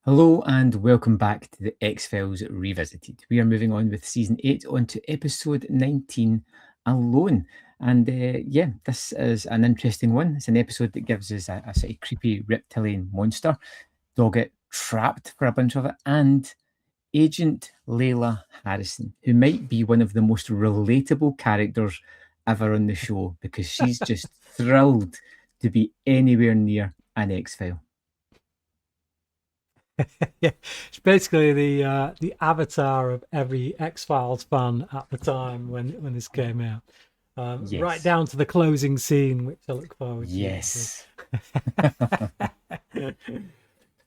Hello and welcome back to the X-Files Revisited. We are moving on with season 8 on to episode 19, Alone. And this is an interesting one. It's an episode that gives us a sort of creepy reptilian monster, Doggett trapped for a bunch of it, and Agent Layla Harrison, who might be one of the most relatable characters ever on the show because she's just thrilled to be anywhere near an X-File. Yeah, it's basically the avatar of every X-Files fan at the time when this came out. Right Yes. down to the closing scene, which I look forward to. Yes.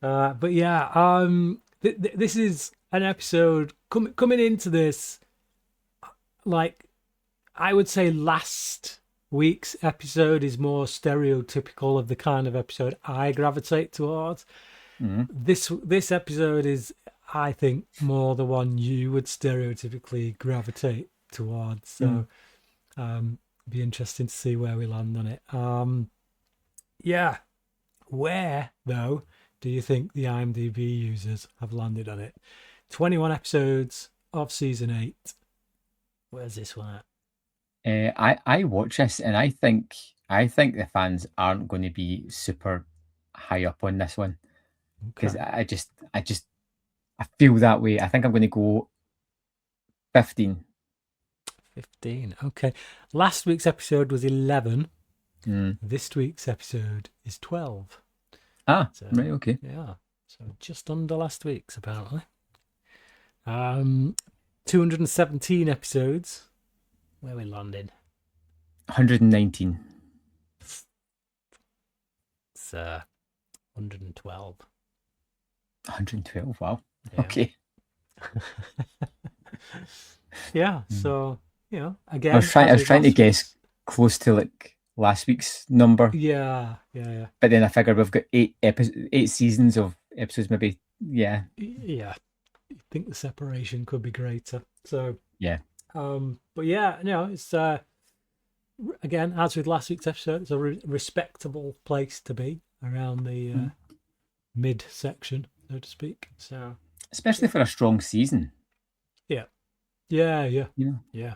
But yeah, this is an episode coming into this. Like, I would say last week's episode is more stereotypical of the kind of episode I gravitate towards. Mhm. This episode is, I think, more the one you would stereotypically gravitate towards. So, be interesting to see where we land on it. Yeah, where though do you think the IMDb users have landed on it? 21 episodes of season 8. Where's this one at? I watch this and I think the fans aren't going to be super high up on this one because Okay, I feel that way. I think I'm going to go 15. 15. Okay, last week's episode was 11. Mm. This week's episode is 12. So, Right, okay. yeah, so just under last week's apparently. 217 episodes. Where we landed? 119. It's 112. 112. Wow. Yeah. Okay. Yeah. Mm. So again, I was trying to guess close to like last week's number, Yeah. but then I figured we've got 8 seasons of episodes, maybe. Yeah. I think the separation could be greater. So Yeah. but yeah, it's again, as with last week's episode, it's a respectable place to be around the mid section, so to speak. So Especially for a strong season. yeah. You know. Yeah.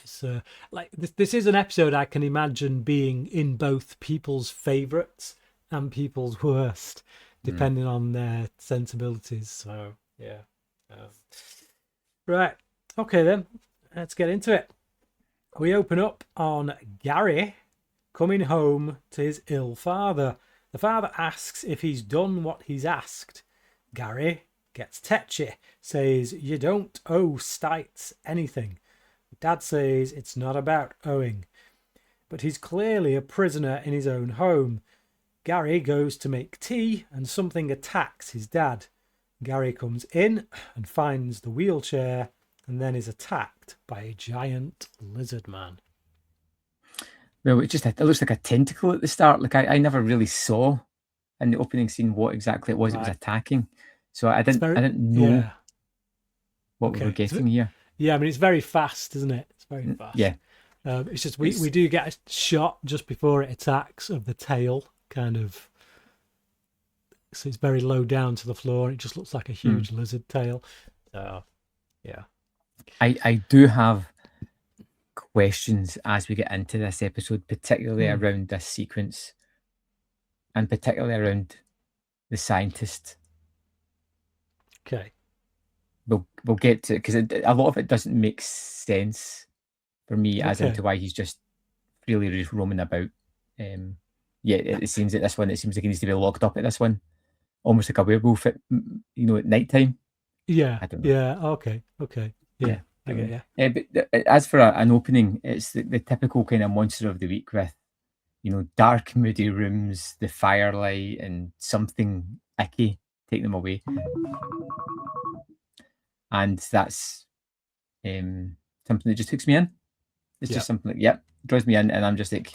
It's like this is an episode I can imagine being in both people's favorites and people's worst, depending on their sensibilities. So yeah. Right. Okay then. Let's get into it. We open up on Gary coming home to his ill father. The father asks if he's done what he's asked. Gary gets tetchy, says you don't owe Stites anything. Dad says it's not about owing. But he's clearly a prisoner in his own home. Gary goes to make tea and something attacks his dad. Gary comes in and finds the wheelchair and then is attacked by a giant lizard man. Well, it looks like a tentacle at the start. Like I never really saw in the opening scene what exactly it was attacking. So I didn't know what we were getting here. Yeah, I mean it's very fast, isn't it? It's very fast. Yeah. It's just we do get a shot just before it attacks of the tail, kind of. So it's very low down to the floor. It just looks like a huge lizard tail. So yeah. I do have questions as we get into this episode, particularly around this sequence and particularly around the scientist. Okay. We'll get to it because a lot of it doesn't make sense for me as into why he's just really just roaming about. It seems at this one, it seems like he needs to be locked up at this one, almost like a werewolf at night time. Yeah. I don't know. Yeah. Okay. Yeah. I get you. But as for an opening, it's the typical kind of monster of the week with, dark, moody rooms, the firelight, and something icky take them away. And that's something that just hooks me in. It's just something that, draws me in, and I'm just like,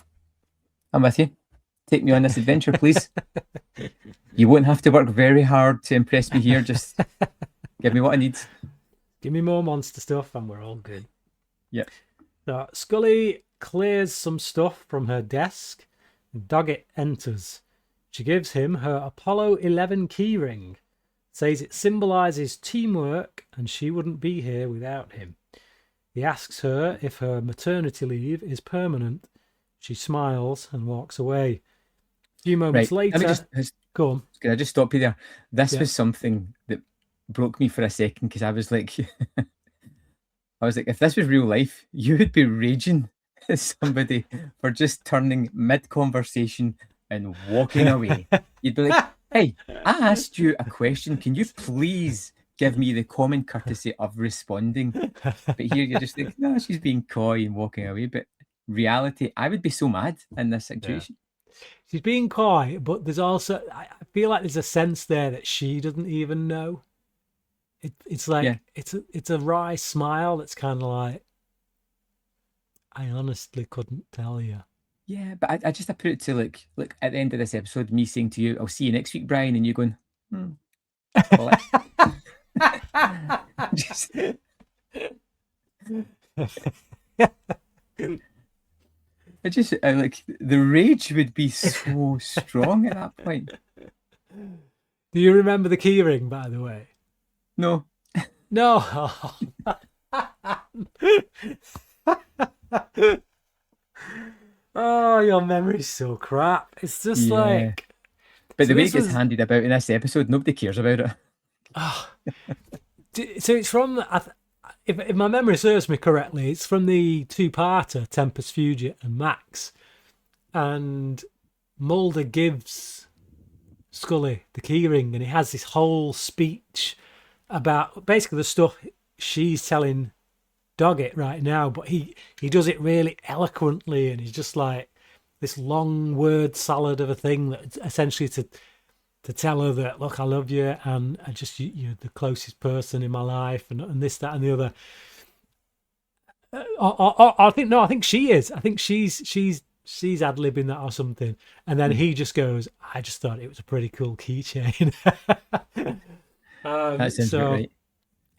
I'm with you. Take me on this adventure, please. You won't have to work very hard to impress me here. Just give me what I need. Give me more monster stuff and we're all good. Yep. So Scully clears some stuff from her desk. Doggett enters. She gives him her Apollo 11 keyring. says it symbolises teamwork and she wouldn't be here without him. He asks her if her maternity leave is permanent. She smiles and walks away. A few moments later... Go on. Can I just stop you there? This Yeah. was something that broke me for a second, because I was like, if this was real life, you would be raging at somebody for just turning mid-conversation and walking away. You'd be like, hey, I asked you a question. Can you please give me the common courtesy of responding? But here you're just like, no, she's being coy and walking away. But reality, I would be so mad in this situation. She's being coy, but there's also, I feel like there's a sense there that she doesn't even know. It's like, it's a wry smile that's kind of like, I honestly couldn't tell you. Yeah, but I just put it to like, look, at the end of this episode, me saying to you, I'll see you next week, Brian, and you going, call it. Just... I like, the rage would be so strong at that point. Do you remember the keyring, by the way? No. No. Oh, your memory's so crap. It's just like... But the way it gets handed about in this episode, nobody cares about it. Oh. So it's from... If my memory serves me correctly, it's from the two-parter, Tempus Fugit and Max. And Mulder gives Scully the keyring, and he has this whole speech about basically the stuff she's telling Doggett right now, but he does it really eloquently, and he's just like this long word salad of a thing that essentially to tell her that, look, I love you, and I just you're the closest person in my life, and this, that, and the other. I think she is. I think she's ad-libbing that or something, and then he just goes, I just thought it was a pretty cool keychain. That sounds right.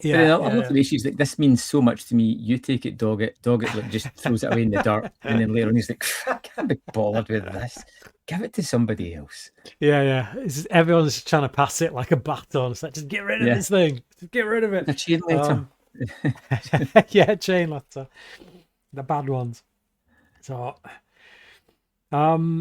Yeah, I love the way she's like, this means so much to me. You take it, Doggett. Doggett like, just throws it away in the dirt, and then later on he's like, I can't be bothered with this. Give it to somebody else. Yeah. Everyone's trying to pass it like a baton. It's like, just get rid of this thing. Just get rid of it. The chain letter. Chain letter. The bad ones. So, but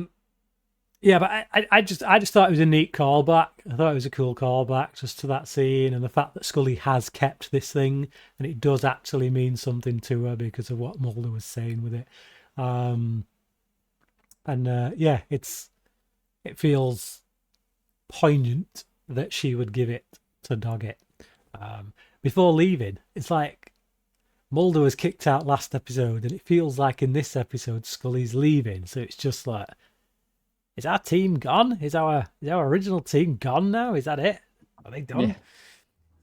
I just thought it was a neat callback. I thought it was a cool callback just to that scene, and the fact that Scully has kept this thing, and it does actually mean something to her because of what Mulder was saying with it. It feels poignant that she would give it to Doggett. Before leaving, it's like Mulder was kicked out last episode, and it feels like in this episode Scully's leaving. So it's just like, is our team gone? Is our original team gone now? Is that it? Are they done?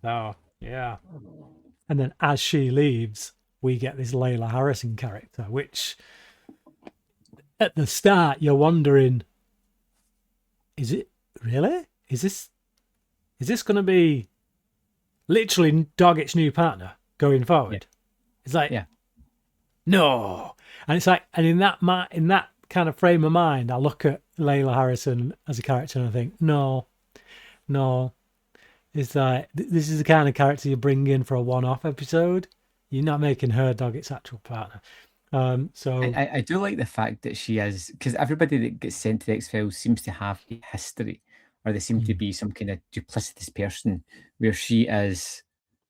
Yeah. Oh, yeah. And then as she leaves, we get this Layla Harrison character, which at the start you're wondering, is it really? Is this going to be literally Doggett's new partner going forward? Yeah. It's like, no. And it's like, and in that kind of frame of mind, I look at Layla Harrison as a character and I think, no. It's like, this is the kind of character you bring in for a one-off episode. You're not making her Doggett's actual partner. So I do like the fact that she is, because everybody that gets sent to the X-Files seems to have a history, or they seem to be some kind of duplicitous person, where she is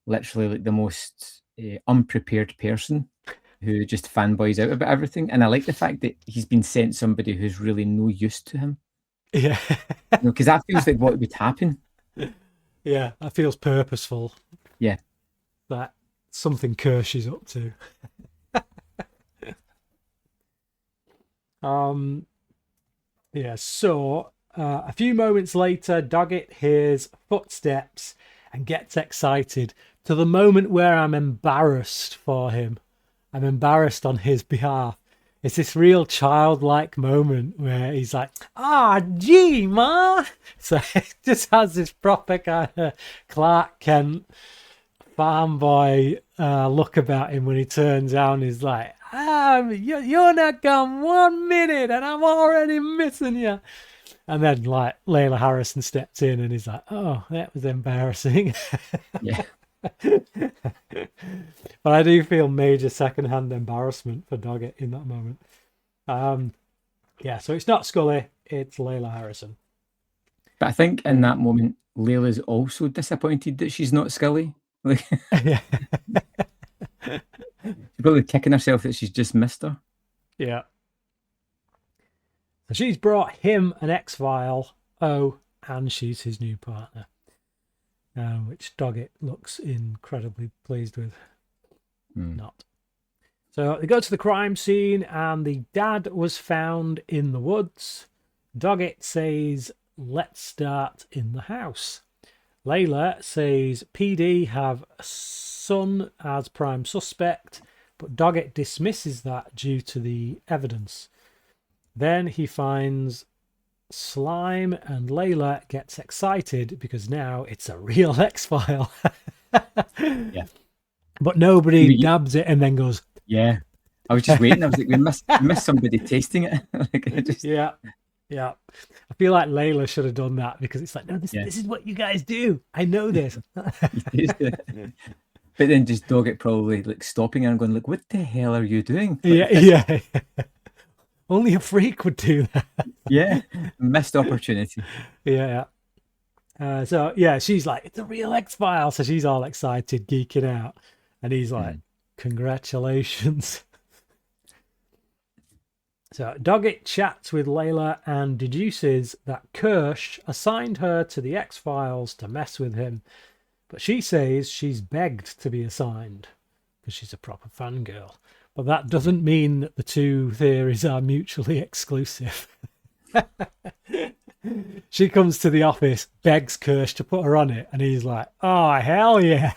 literally like the most unprepared person who just fanboys out about everything. And I like the fact that he's been sent somebody who's really no use to him. Yeah. Because that feels like what would happen. Yeah, that feels purposeful. Yeah. That something Kirsch is up to. So a few moments later, Doggett hears footsteps and gets excited to the moment where I'm embarrassed for him. I'm embarrassed on his behalf. It's this real childlike moment where he's like, gee, ma. So it just has this proper kind of Clark Kent farm boy look about him when he turns down. He's like, you're not gone 1 minute and I'm already missing you. And then like Layla Harrison steps in and he's like, "Oh, that was embarrassing." Yeah. But I do feel major secondhand embarrassment for Doggett in that moment. Yeah, so it's not Scully, it's Layla Harrison. But I think in that moment, Layla's also disappointed that she's not Scully. Like, Yeah. she's probably kicking herself that she's just missed her. Yeah. So she's brought him an X-File. Oh, and she's his new partner. Which Doggett looks incredibly pleased with. Not. So they go to the crime scene and the dad was found in the woods. Doggett says, "Let's start in the house." Layla says PD have a son as prime suspect, but Doggett dismisses that due to the evidence. Then he finds slime and Layla gets excited because now it's a real X-File. Yeah. But nobody dabs it and then goes, yeah. I was just waiting. I was like, we missed somebody tasting it. Like, yeah. I feel like Layla should have done that because it's like, no, this is what you guys do. I know this. But then just Doggett probably like stopping her and going, like, what the hell are you doing? Like, Yeah. Only a freak would do that. Yeah. Missed opportunity. Yeah. So yeah, she's like, it's a real X-File. So she's all excited, geeking out. And he's like, congratulations. So Doggett chats with Layla and deduces that Kirsch assigned her to the X-Files to mess with him. But she says she's begged to be assigned because she's a proper fangirl. But that doesn't mean that the two theories are mutually exclusive. She comes to the office, begs Kirsch to put her on it, and he's like, oh, hell yeah.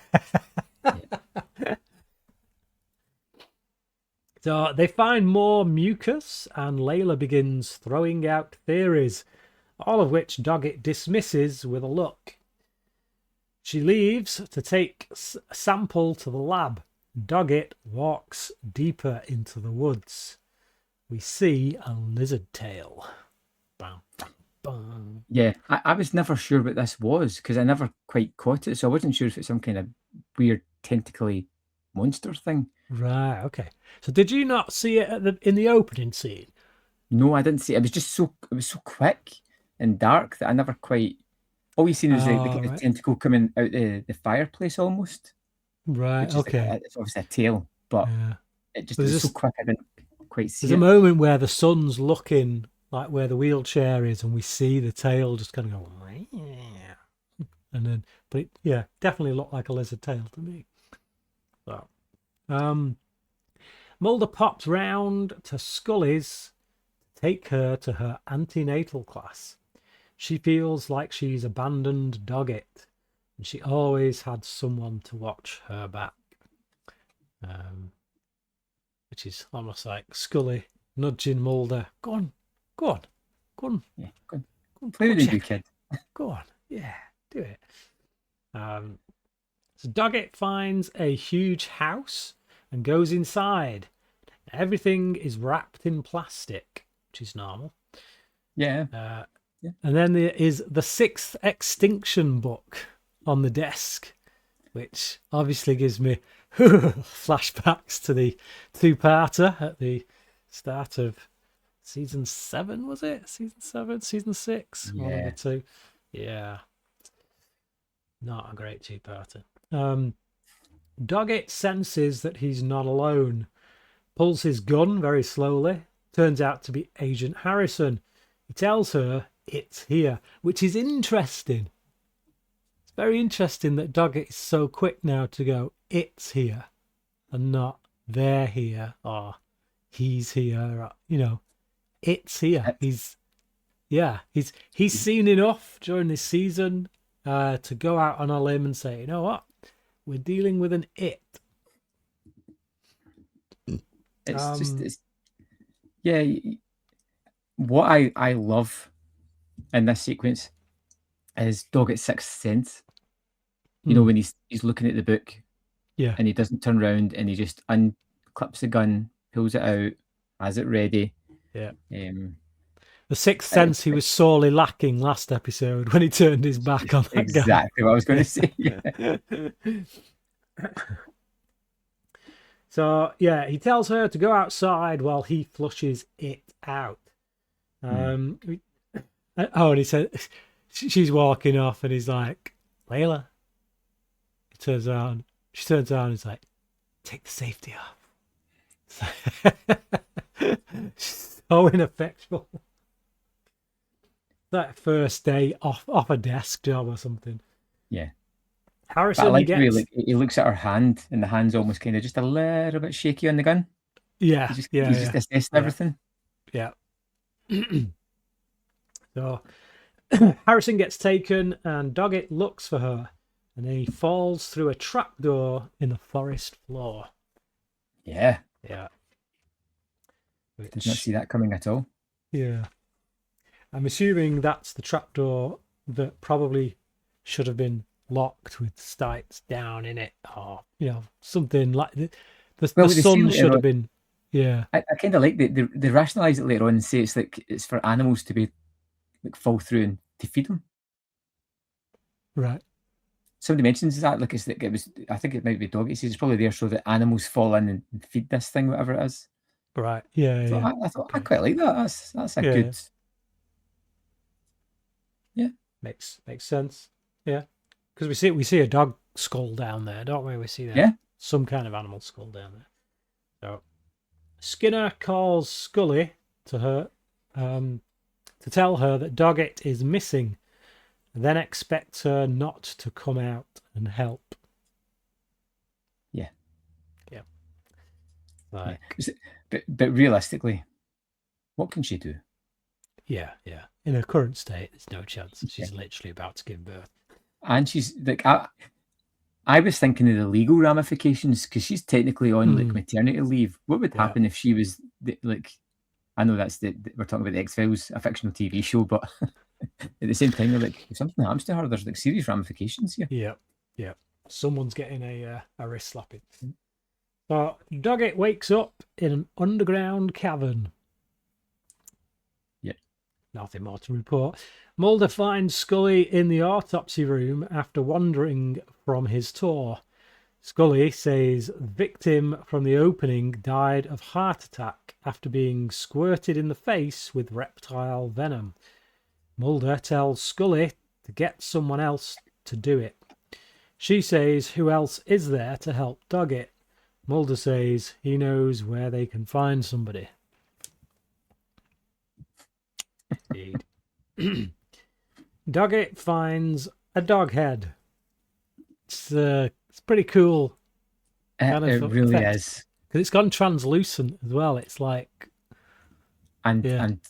So they find more mucus, and Layla begins throwing out theories, all of which Doggett dismisses with a look. She leaves to take a sample to the lab. Doggett walks deeper into the woods. We see a lizard tail. Bam, bam. Yeah, I was never sure what this was because I never quite caught it, so I wasn't sure if it's some kind of weird tentacly monster thing. Right, okay. So did you not see it in the opening scene? No, I didn't see it. It was so quick and dark that I never quite. All you seen was the kind of tentacle coming out the fireplace almost. Right, okay. Like it's obviously a tail, but it was so quick I didn't quite see it. There's a moment where the sun's looking like where the wheelchair is, and we see the tail just kind of go, and then, but it, definitely looked like a lizard tail to me. So, Mulder pops round to Scully's to take her to her antenatal class. She feels like she's abandoned Doggett, and she always had someone to watch her back. Which is almost like Scully nudging Mulder. Go on. Yeah, go on. Play with you, kid. Go on. Yeah, do it. So Doggett finds a huge house and goes inside. Everything is wrapped in plastic, which is normal. Yeah. And then there is the 6th Extinction book on the desk, which obviously gives me flashbacks to the two-parter at the start of season 7, was it? Season 7, season 6? Yeah. One of the two. Yeah. Not a great two-parter. Doggett senses that he's not alone, pulls his gun very slowly, turns out to be Agent Harrison. He tells her it's here, which is interesting. It's very interesting that Doggett is so quick now to go, it's here, and not they're here, or he's here, or, it's here. He's seen enough during this season to go out on a limb and say, you know what? We're dealing with an it. What I love in this sequence is Doggett's sixth sense. You know, when he's looking at the book, and he doesn't turn around and he just unclips the gun, pulls it out, has it ready. Yeah. The sixth sense he was sorely lacking last episode when he turned his back on that exactly what I was going to say. Yeah. guy. So, yeah, he tells her to go outside while he flushes it out. And he said, she's walking off and he's like, Layla. He turns around. She turns around and is like, take the safety off. So ineffectual. That first day off a desk job or something. Yeah. Harrison But I like gets... the way he looks at her hand, and the hand's almost kind of just a little bit shaky on the gun. Yeah, He's yeah. just assessing everything. Yeah. So Harrison gets taken and Doggett looks for her, and then he falls through a trapdoor in the forest floor. Yeah. Yeah. Did not see that coming at all. Yeah. I'm assuming that's the trapdoor that probably should have been locked with Stites down in it, or something like the sun should have been. Yeah, I kind of like they rationalise it later on and say it's like it's for animals to be like fall through and to feed them. Right. Somebody mentions that like it's like it was. I think it might be dog. It says it's probably there so that animals fall in and feed this thing, whatever it is. Right. Yeah. So yeah. I thought I quite like that. That's a good. Yeah. Makes sense. Yeah. Because we see a dog skull down there, don't we? We see that. Yeah. Some kind of animal skull down there. So Skinner calls Scully to her to tell her that Doggett is missing, and then expects her not to come out and help. Yeah. Yeah. Right. Yeah. But realistically, what can she do? Yeah. In her current state, there's no chance. She's literally about to give birth. And she's like, I was thinking of the legal ramifications because she's technically on like maternity leave. What would happen if she was like? I know that's we're talking about the X-Files, a fictional TV show, but at the same time, like if something happens to her, there's like serious ramifications here. Yeah. Someone's getting a wrist slapping. So Doggett wakes up in an underground cavern. Yeah. Nothing more to report. Mulder finds Scully in the autopsy room after wandering from his tour. Scully says the victim from the opening died of heart attack after being squirted in the face with reptile venom. Mulder tells Scully to get someone else to do it. She says who else is there to help Doggett. Mulder says he knows where they can find somebody. Indeed. Doggett finds a dog head. It's pretty cool. It really is. Because it's gone translucent as well. It's like and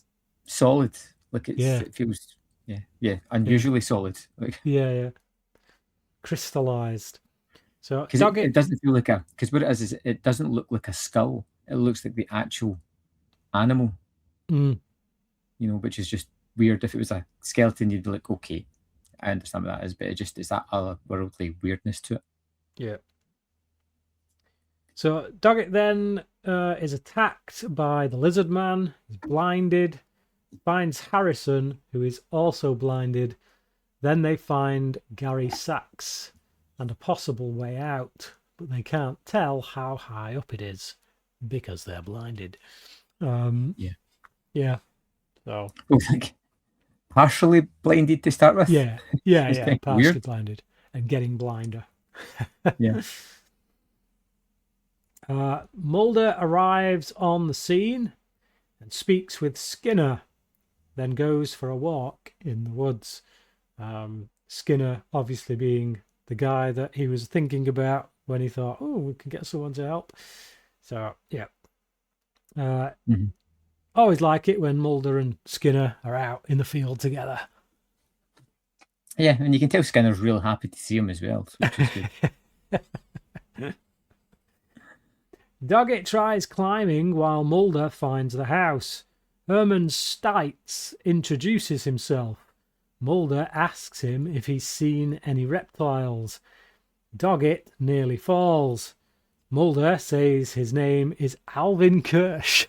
solid. Like it feels unusually solid. Like crystallized. So because it doesn't feel like because what it is it doesn't look like a skull. It looks like the actual animal. Which is just weird. If it was a skeleton, you'd be like, okay, I understand what that is, but it's that otherworldly weirdness to it. Yeah. So Doggett then is attacked by the lizard man. He's blinded. Finds Harrison, who is also blinded. Then they find Gary Sachs and a possible way out, but they can't tell how high up it is because they're blinded. Yeah. So like partially blinded to start with. Yeah, partially weird. Blinded and getting blinder. Yeah. Mulder arrives on the scene and speaks with Skinner, then goes for a walk in the woods. Skinner obviously being the guy that he was thinking about when he thought, oh, we can get someone to help. So, yeah. Always like it when Mulder and Skinner are out in the field together. Yeah, and you can tell Skinner's real happy to see him as well, which is good. Doggett tries climbing while Mulder finds the house. Herman Stites introduces himself. Mulder asks him if he's seen any reptiles. Doggett nearly falls. Mulder says his name is Alvin Kirsch.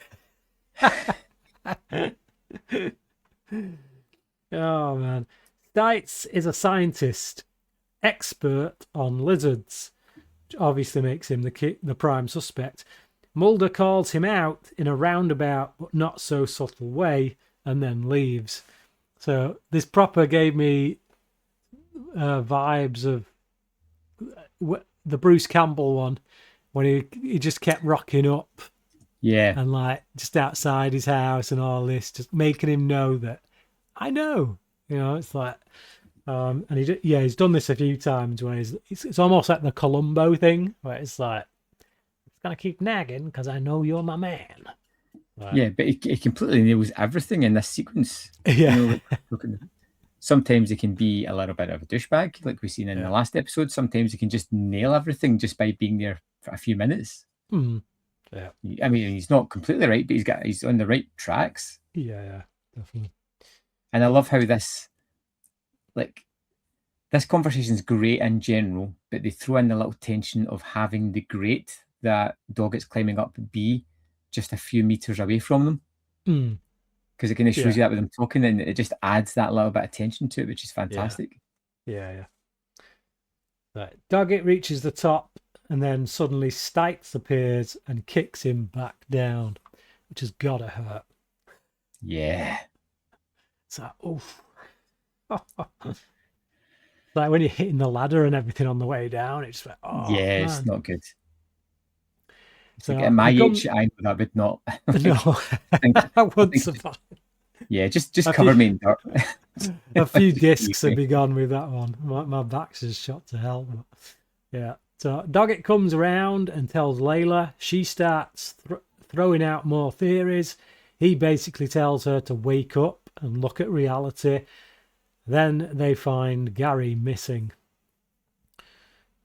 Oh man. Stites is a scientist, expert on lizards, which obviously makes him the prime suspect. Mulder calls him out in a roundabout but not so subtle way and then leaves. So this proper gave me vibes of the Bruce Campbell one when he just kept rocking up. Yeah. And like just outside his house and all this, just making him know that I know, it's like, and he's done this a few times where it's almost like the Columbo thing where it's like, it's going to keep nagging because I know you're my man. Right. Yeah, but he completely nails everything in this sequence. Yeah. Sometimes he can be a little bit of a douchebag, like we've seen in the last episode. Sometimes he can just nail everything just by being there for a few minutes. Mm. Yeah. I mean, he's not completely right, but he's on the right tracks. Yeah, definitely. And I love how this conversation is great in general, but they throw in the little tension of having the grate that Doggett's climbing up be just a few meters away from them. Because it kind of shows you that with them talking, and it just adds that little bit of tension to it, which is fantastic. Yeah. Right. Doggett reaches the top, and then suddenly Stites appears and kicks him back down, which has got to hurt. Yeah. It's like, oof. Like when you're hitting the ladder and everything on the way down, it's like, oh, yeah, man. It's not good. So like at my age, I know that would not. No, I wouldn't survive. Yeah, just cover me in dirt. A few discs would be gone with that one. My back's just shot to hell. But yeah. So Doggett comes around and tells Layla. She starts throwing out more theories. He basically tells her to wake up and look at reality. Then they find Gary missing.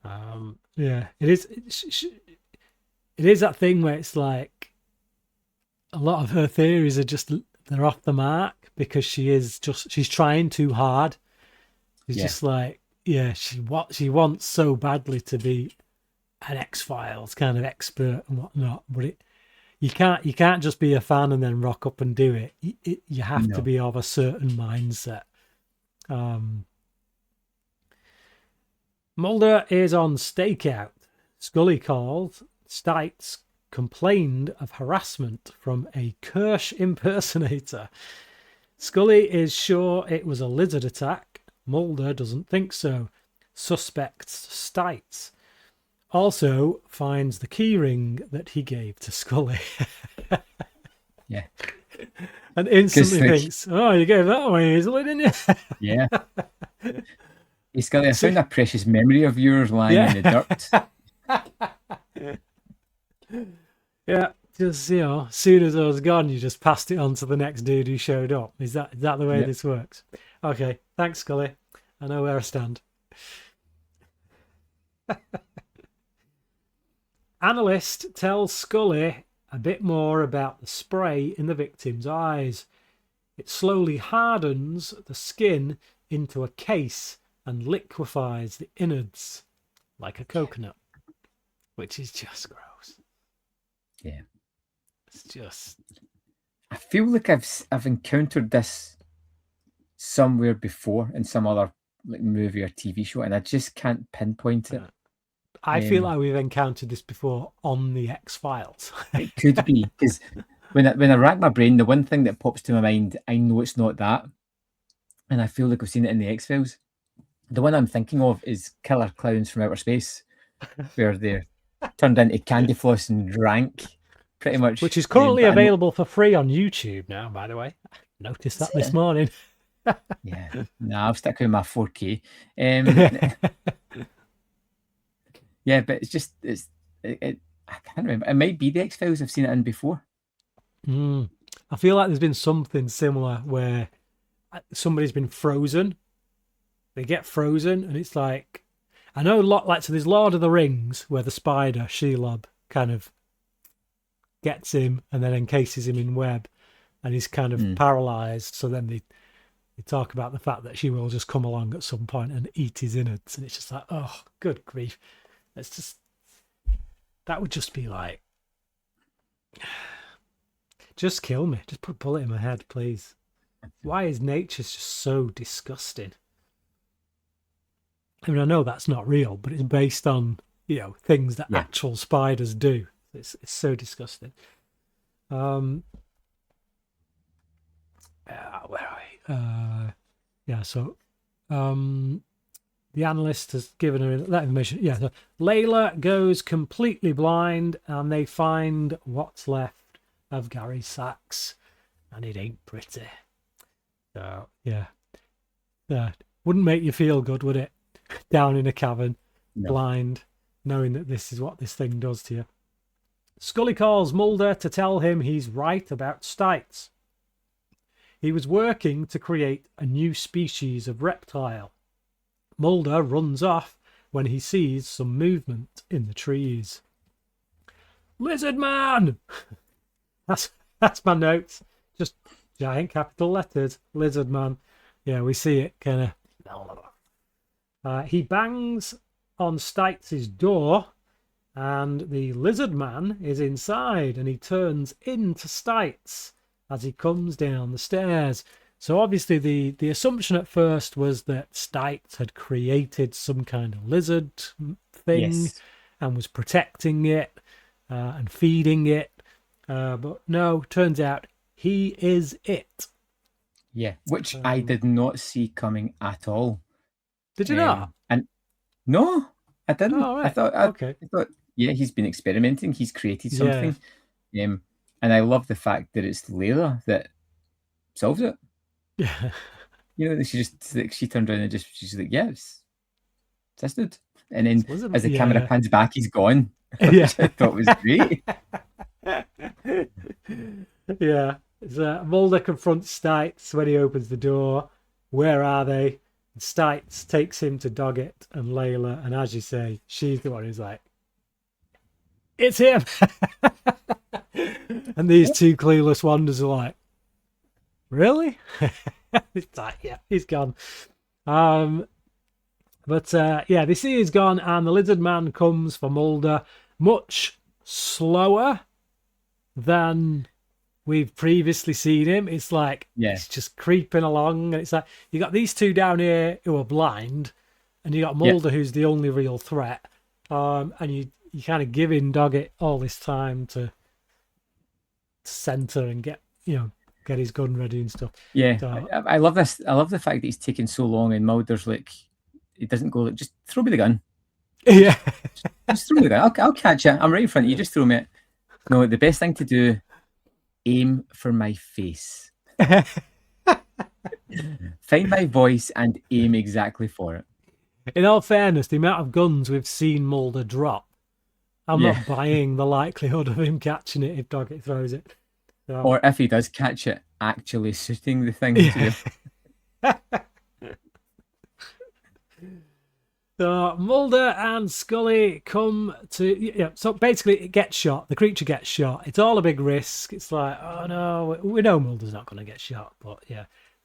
Yeah, it is. It is that thing where it's like a lot of her theories are just they're off the mark because she's trying too hard. She's just like, she wants so badly to be an X-Files kind of expert and whatnot, but you can't just be a fan and then rock up and do it. You have to be of a certain mindset. Mulder is on stakeout. Scully calls. Stites complained of harassment from a Kirsch impersonator. Scully is sure it was a lizard attack. Mulder doesn't think so. Suspects Stites. Also finds the keyring that he gave to Scully. Yeah. And instantly thinks, oh, you gave that away easily, didn't you? Yeah. Hey, Scully, I found a precious memory of yours lying in the dirt. Yeah, just, as soon as I was gone, you just passed it on to the next dude who showed up. Is that the way this works? Okay, thanks, Scully. I know where I stand. Analyst tells Scully a bit more about the spray in the victim's eyes. It slowly hardens the skin into a case and liquefies the innards like a coconut, which is just gross. Yeah. It's just... I feel like I've encountered this somewhere before in some other movie or TV show, and I just can't pinpoint it. I feel like we've encountered this before on the X-Files. It could be, because when I rack my brain, the one thing that pops to my mind, I know it's not that, and I feel like I've seen it in the X-Files. The one I'm thinking of is Killer Clowns from Outer Space, where they're turned into candy floss and drank, pretty much. Which is currently available for free on YouTube now, by the way. I noticed that this morning. Yeah, no, I'll stick with my 4K. Yeah, but it's just I can't remember. It might be the X-Files. I've seen it in before. I feel like there's been something similar where somebody's been frozen. They get frozen, and it's like, I know a lot. Like, so there's Lord of the Rings where the spider Shelob kind of gets him and then encases him in web, and he's kind of paralyzed. So then they talk about the fact that she will just come along at some point and eat his innards, and it's just like, oh, good grief. It's just, that would just be like, just kill me. Just put a bullet in my head, please. why is nature just so disgusting? I mean, I know that's not real, but it's based on, things that Yeah. actual spiders do. It's so disgusting. Um, where are we? Yeah, so the analyst has given her that information. Yeah, so Layla goes completely blind, and they find what's left of Gary's sax, and it ain't pretty. So, yeah. Wouldn't make you feel good, would it? Down in a cavern, No. blind, knowing that this is what this thing does to you. Scully calls Mulder to tell him he's right about Stites. He was working to create a new species of reptile. Mulder runs off when he sees some movement in the trees. Lizard man! That's my notes. Just giant capital letters. Lizard man. Yeah, we see it kind of. He bangs on Stites' door, and the lizard man is inside, and he turns into Stites as he comes down the stairs. So obviously the assumption at first was that Stites had created some kind of lizard thing, Yes. and was protecting it and feeding it. But no, turns out he is it. Yeah, which I did not see coming at all. Did you not? And no, I didn't. Oh, right. I thought, yeah, he's been experimenting. He's created something. And I love the fact that it's Layla that solves it. Yeah. She turned around and she's like, yeah, it's this dude. And then as the Yeah. camera pans back, he's gone. Yeah. Which I thought was great. Yeah. Mulder confronts Stites when he opens the door. Where are they? Stites takes him to Doggett and Layla, and as you say, she's the one who's like, it's him. And these two clueless wonders are like, really? It's like, yeah, he's gone. But they see he's gone, and the lizard man comes for Mulder much slower than we've previously seen him. It's like, it's just creeping along, and it's like you got these two down here who are blind, and you got Mulder who's the only real threat. And you kind of giving Doggett all this time to center and get his gun ready and stuff. Yeah, So, I love this. I love the fact that he's taking so long, and Mulder's like, he doesn't go like, just throw me the gun. Yeah, just throw me the gun. I'll catch you. I'm right in front of you. Just throw me it. No, the best thing to do, aim for my face. Find my voice and aim exactly for it. In all fairness, the amount of guns we've seen Mulder drop, I'm not buying the likelihood of him catching it if Doggett throws it. So. Or if he does catch it, actually shooting the thing too. So Mulder and Scully come to so basically it gets shot. The creature gets shot. It's all a big risk. It's like, oh no, we know Mulder's not going to get shot, but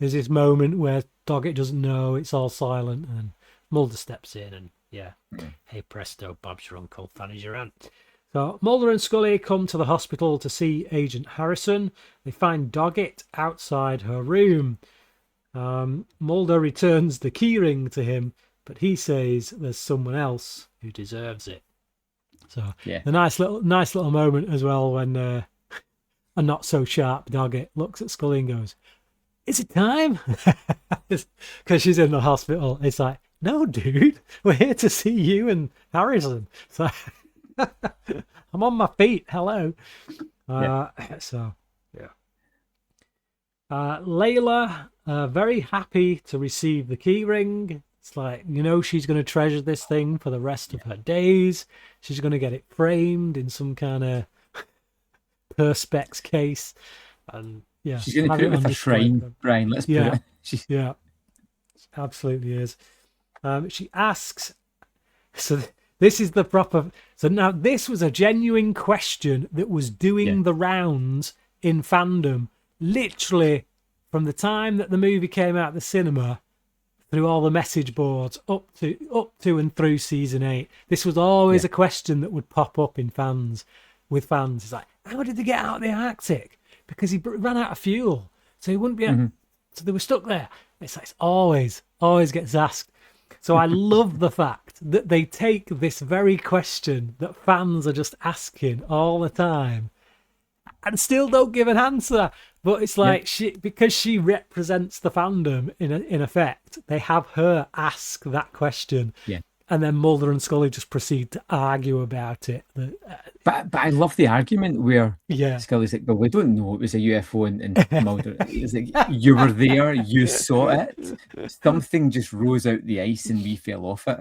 there's this moment where Doggett doesn't know. It's all silent, and Mulder steps in, and hey presto, Bob's your uncle, Fanny's your aunt. So Mulder and Scully come to the hospital to see Agent Harrison. They find Doggett outside her room. Mulder returns the keyring to him, but he says there's someone else who deserves it. So the nice little moment as well when a not so sharp Doggett looks at Scully and goes, "Is it time?" Because she's in the hospital. It's like, no, dude, we're here to see you and Harrison. So I'm on my feet. Hello. Layla, very happy to receive the keyring. It's like, she's going to treasure this thing for the rest of her days. She's going to get it framed in some kind of perspex case. And she's going to put it with a shrine, Brian. Let's put it. Yeah, absolutely is. She asks, so this is the proper. So now this was a genuine question that was doing the rounds in fandom, literally from the time that the movie came out of the cinema, through all the message boards up to and through season 8. This was always a question that would pop up with fans. It's like, how did they get out of the Arctic? Because he ran out of fuel, so he wouldn't be able. So they were stuck there. It's always gets asked. So I love the fact that they take this very question that fans are just asking all the time and still don't give an answer. But it's like because she represents the fandom in effect, they have her ask that question. Yeah. And then Mulder and Scully just proceed to argue about it. But I love the argument where Yeah. Scully's like, well, we don't know it was a UFO, and Mulder is like, you were there, you saw it. Something just rose out the ice and we fell off it.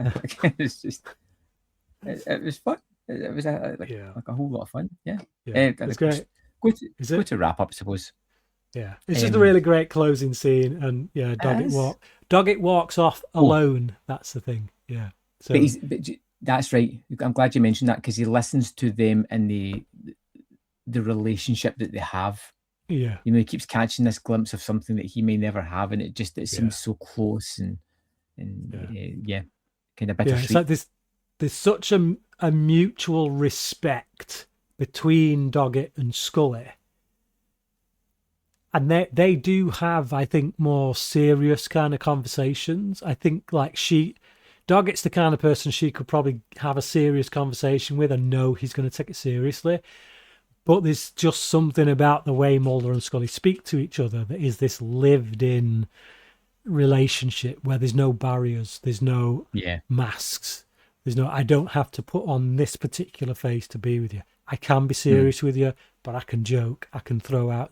It's just, it was fun. It was like a whole lot of fun. Yeah. It's great. Go to wrap up, I suppose. Yeah, it's just a really great closing scene, and Doggett walks off alone. That's the thing. Yeah. So but that's right. I'm glad you mentioned that, because he listens to them and the relationship that they have. Yeah. You know, he keeps catching this glimpse of something that he may never have, and it seems so close and kind of bittersweet. It's like there's such a mutual respect between Doggett and Scully. And they do have, I think, more serious kind of conversations. I think like Doggett's the kind of person she could probably have a serious conversation with and know he's going to take it seriously. But there's just something about the way Mulder and Scully speak to each other that is this lived-in relationship where there's no barriers, there's no masks, there's no, I don't have to put on this particular face to be with you. I can be serious with you, but I can joke, I can throw out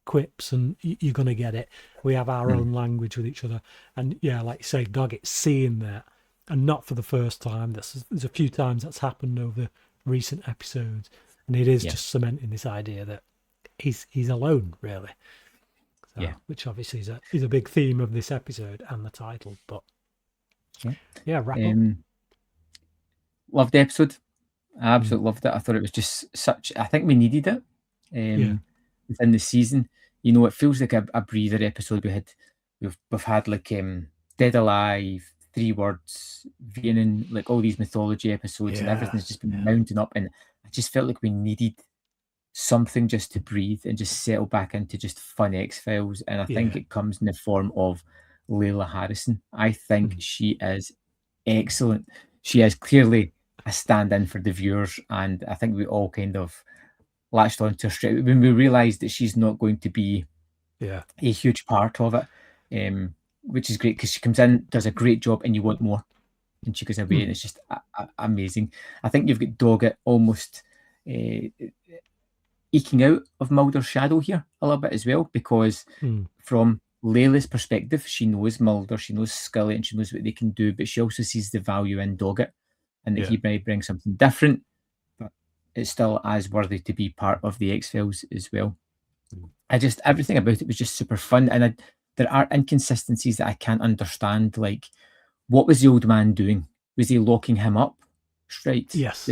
quips and you're going to get it. We have our own language with each other. And like you say, Doggett's seeing that, and not for the first time. There's a few times that's happened over recent episodes, and it is just cementing this idea that he's alone, really. So, which obviously is a big theme of this episode and the title. But wrap up. Loved the episode. I absolutely loved it. I thought it was just I think we needed it within the season. You know, it feels like a breather episode. We've had like Dead Alive, 3 Words, Vienen, like all these mythology episodes, and everything's just been mounting up, and I just felt like we needed something just to breathe and just settle back into just fun X-Files. And I think it comes in the form of Layla Harrison. I think she is excellent. She is clearly a stand-in for the viewers, and I think we all kind of latched onto her straight when we realised that she's not going to be a huge part of it, which is great, because she comes in, does a great job, and you want more, and she goes away, and it's just amazing. I think you've got Doggett almost eking out of Mulder's shadow here a little bit as well, because from Layla's perspective, she knows Mulder, she knows Scully, and she knows what they can do, but she also sees the value in Doggett, and that he might bring something different, but it's still as worthy to be part of the X-Files as well. Everything about it was just super fun, and there are inconsistencies that I can't understand. Like, what was the old man doing? Was he locking him up straight? Yes.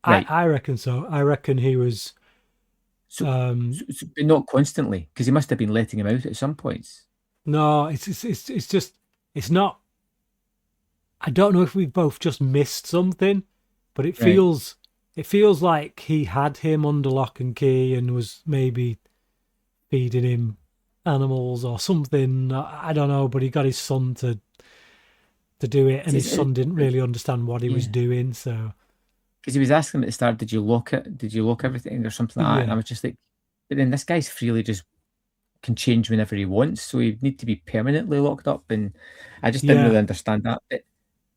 I reckon so. I reckon he was... So, not constantly, because he must have been letting him out at some points. No, it's not... I don't know if we've both just missed something, but it feels like he had him under lock and key and was maybe feeding him animals or something. I don't know, but he got his son to do it, and his son didn't really understand what he was doing. So, because he was asking him at the start, did you lock it? Did you lock everything or something like that? And I was just like, but then this guy's freely just can change whenever he wants, so he'd need to be permanently locked up, and I just didn't really understand that. But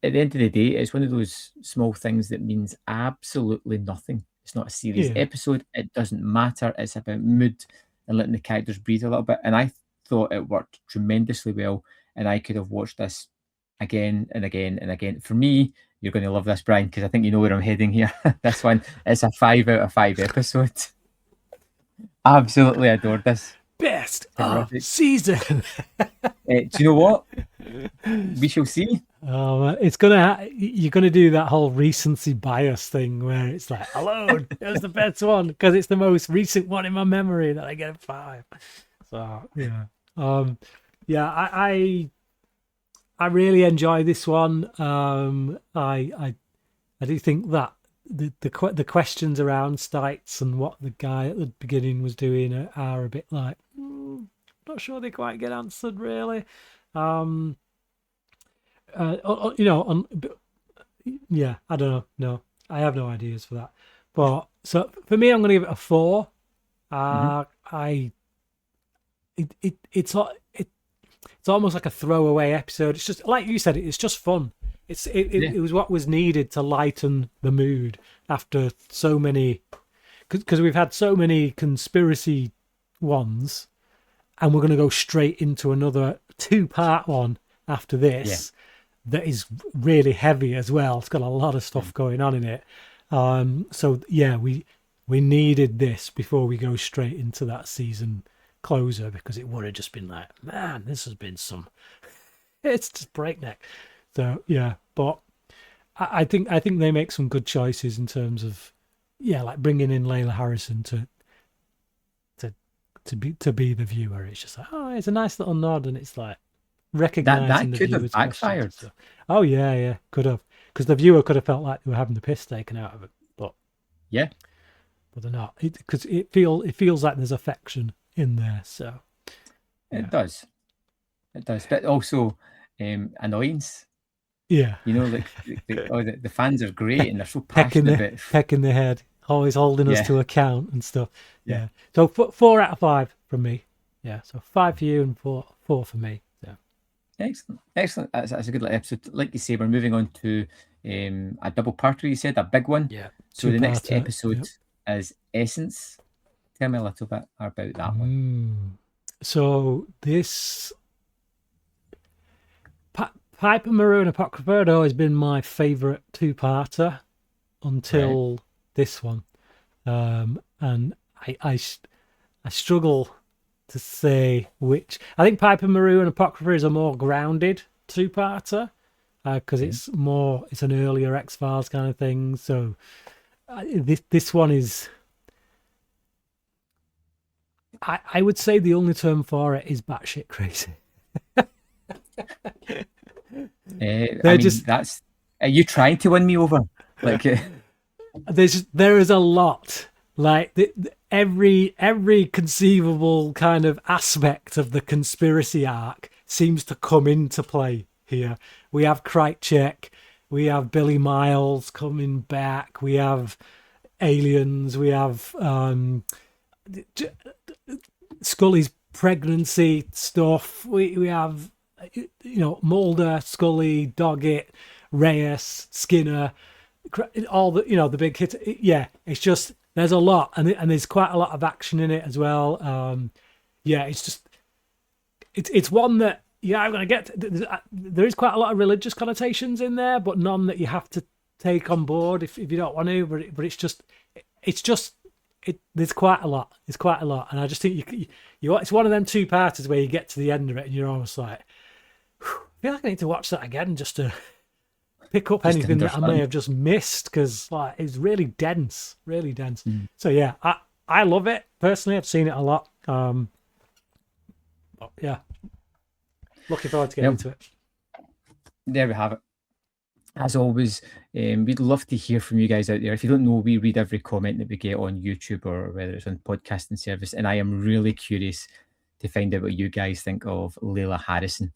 at the end of the day, it's one of those small things that means absolutely nothing. It's not a serious episode. It doesn't matter. It's about mood and letting the characters breathe a little bit. And I thought it worked tremendously well. And I could have watched this again and again and again. For me, you're going to love this, Brian, because I think you know where I'm heading here. This one, it's a 5 out of 5 episode. Absolutely adored this. Best of season. Do you know what? We shall see. Oh, it's you're gonna do that whole recency bias thing where it's like, "Alone, it was the best one because it's the most recent one in my memory that I get a 5." So I really enjoy this one. I do think that the questions around Stites and what the guy at the beginning was doing are a bit like, not sure they quite get answered really. You know, yeah, I don't know. No, I have no ideas for that. But so for me, I'm going to give it a 4. I it's almost like a throwaway episode. It's just like you said, it's just fun. It was what was needed to lighten the mood after so many, because we've had so many conspiracy ones, and we're going to go straight into another 2-part one after this that is really heavy as well. It's got a lot of stuff going on in it. So yeah, we needed this before we go straight into that season closer, because it would have just been like, man, this has been some. It's just breakneck. So yeah, but I think they make some good choices in terms of like bringing in Layla Harrison to be the viewer. It's just like, oh, it's a nice little nod, and it's like recognizing that the could have viewer's questions and backfired. stuff. Oh yeah, could have, because the viewer could have felt like they were having the piss taken out of it, but they're not, because it feels like there's affection in there. So it does, but also annoyance. Yeah, You know, like the fans are great and they're so passionate about. peck in the head, always holding us to account and stuff. Yeah. So 4 out of 5 from me. Yeah. So 5 for you and 4 for me. Yeah. Excellent. That's a good little episode. Like you say, we're moving on to a double parter. You said a big one. Yeah. So the next episode is Essence. Tell me a little bit about that one. So this Piper Maroon Apocrypha had always been my favourite 2-parter until this one, and I struggle to say which. I think Piper Maroon Apocrypha is a more grounded 2-parter because it's an earlier X-Files kind of thing. So this one is. I would say the only term for it is batshit crazy. That's. Are you trying to win me over? Like, there is a lot. Like every conceivable kind of aspect of the conspiracy arc seems to come into play here. We have Krychek, we have Billy Miles coming back, we have aliens, we have Scully's pregnancy stuff. We have, Mulder, Scully, Doggett, Reyes, Skinner, all the big hits. Yeah, it's just there's a lot, and there's quite a lot of action in it as well. It's one that I'm gonna get. There is quite a lot of religious connotations in there, but none that you have to take on board if you don't want to. But there's quite a lot. It's quite a lot, and I just think it's one of them 2-parters where you get to the end of it and you're almost like, I feel like I need to watch that again just to pick up anything that I may have just missed, because like it's really dense. So yeah, I love it personally. I've seen it a lot. But yeah, looking forward to getting into it. There we have it. As always, we'd love to hear from you guys out there. If you don't know, we read every comment that we get on YouTube or whether it's on podcasting service, and I am really curious to find out what you guys think of Layla Harrison.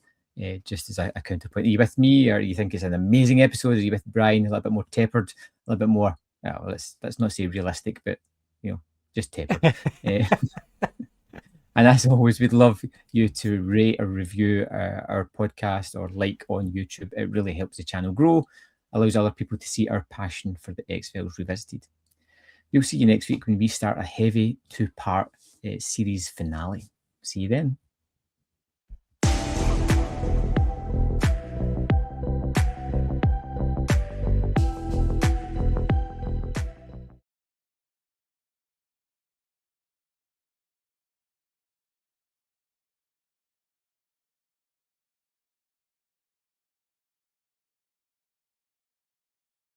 Just as a counterpoint, are you with me, or you think it's an amazing episode? Are you with Brian, a little bit more tapered, a little bit more? Let's not say realistic, but just tapered. And as always, we'd love you to rate or review our podcast or like on YouTube. It really helps the channel grow, allows other people to see our passion for the X-Files Revisited. We'll see you next week when we start a heavy 2-part series finale. See you then.